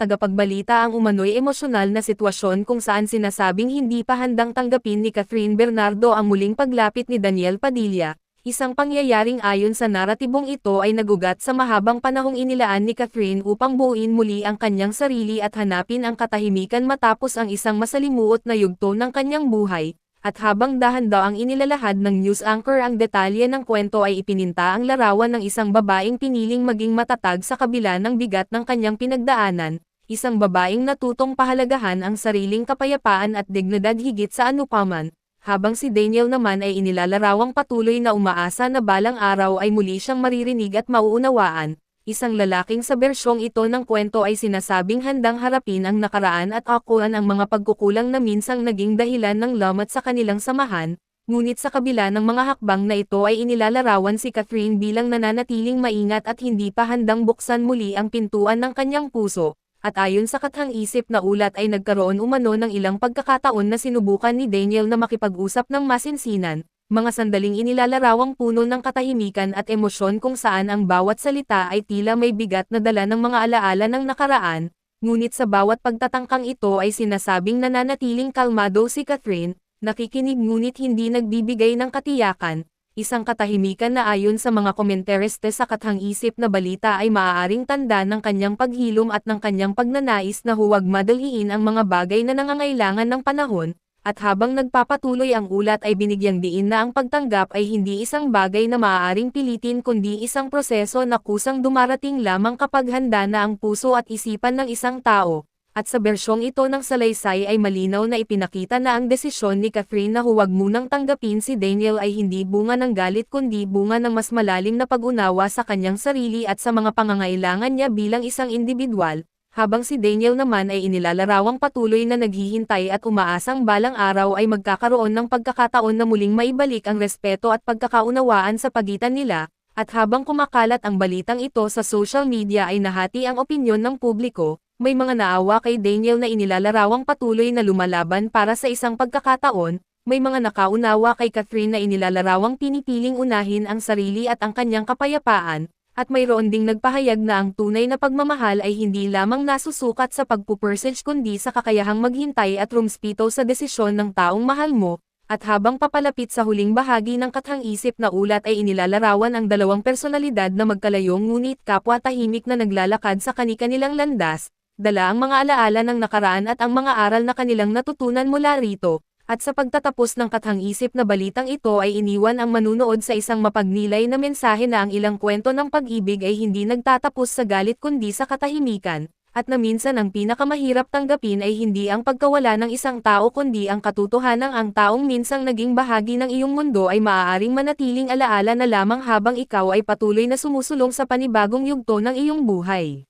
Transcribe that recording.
tagapagbalita ang umano'y emosyonal na sitwasyon kung saan sinasabing hindi pa handang tanggapin ni Catherine Bernardo ang muling paglapit ni Daniel Padilla. Isang pangyayaring ayon sa naratibong ito ay nagugat sa mahabang panahong inilaan ni Catherine upang buuin muli ang kanyang sarili at hanapin ang katahimikan matapos ang isang masalimuot na yugto ng kanyang buhay. At habang dahan-daw ang inilalahad ng news anchor ang detalye ng kwento ay ipininta ang larawan ng isang babaeng piniling maging matatag sa kabila ng bigat ng kanyang pinagdaanan, isang babaeng natutong pahalagahan ang sariling kapayapaan at dignidad higit sa anupaman. Habang si Daniel naman ay inilalarawang patuloy na umaasa na balang araw ay muli siyang maririnig at mauunawaan, isang lalaking sa bersyong ito ng kwento ay sinasabing handang harapin ang nakaraan at akuan ang mga pagkukulang na minsang naging dahilan ng lamat sa kanilang samahan, ngunit sa kabila ng mga hakbang na ito ay inilalarawan si Catherine bilang nananatiling maingat at hindi pa handang buksan muli ang pintuan ng kanyang puso. At ayon sa kathang-isip na ulat ay nagkaroon umano ng ilang pagkakataon na sinubukan ni Daniel na makipag-usap ng masinsinan, mga sandaling inilalarawang puno ng katahimikan at emosyon kung saan ang bawat salita ay tila may bigat na dala ng mga alaala ng nakaraan, ngunit sa bawat pagtatangkang ito ay sinasabing nananatiling kalmado si Catherine, nakikinig ngunit hindi nagbibigay ng katiyakan. Isang katahimikan na ayon sa mga komentariste sa kathang-isip na balita ay maaaring tanda ng kanyang paghilom at ng kanyang pagnanais na huwag madaliin ang mga bagay na nangangailangan ng panahon, at habang nagpapatuloy ang ulat ay binigyang diin na ang pagtanggap ay hindi isang bagay na maaaring pilitin kundi isang proseso na kusang dumarating lamang kapag handa na ang puso at isipan ng isang tao. At sa bersyong ito ng salaysay ay malinaw na ipinakita na ang desisyon ni Catherine na huwag munang tanggapin si Daniel ay hindi bunga ng galit kundi bunga ng mas malalim na pag-unawa sa kanyang sarili at sa mga pangangailangan niya bilang isang individual, habang si Daniel naman ay inilalarawang patuloy na naghihintay at umaasang balang araw ay magkakaroon ng pagkakataon na muling maibalik ang respeto at pagkakaunawaan sa pagitan nila. At habang kumakalat ang balitang ito sa social media ay nahati ang opinyon ng publiko. May mga naawa kay Daniel na inilalarawang patuloy na lumalaban para sa isang pagkakataon, may mga nakaunawa kay Catherine na inilalarawang pinipiling unahin ang sarili at ang kanyang kapayapaan, at mayroon ding nagpahayag na ang tunay na pagmamahal ay hindi lamang nasusukat sa pagpupursige kundi sa kakayahang maghintay at rumspito sa desisyon ng taong mahal mo. At habang papalapit sa huling bahagi ng kathang-isip na ulat ay inilalarawan ang dalawang personalidad na magkalayong ngunit kapwa tahimik na naglalakad sa kani-kanilang landas, dala ang mga alaala ng nakaraan at ang mga aral na kanilang natutunan mula rito, at sa pagtatapos ng kathang-isip na balitang ito ay iniwan ang manunood sa isang mapagnilay na mensahe na ang ilang kwento ng pag-ibig ay hindi nagtatapos sa galit kundi sa katahimikan, at na minsan ang pinakamahirap tanggapin ay hindi ang pagkawala ng isang tao kundi ang katotohanang ang taong minsang naging bahagi ng iyong mundo ay maaaring manatiling alaala na lamang habang ikaw ay patuloy na sumusulong sa panibagong yugto ng iyong buhay.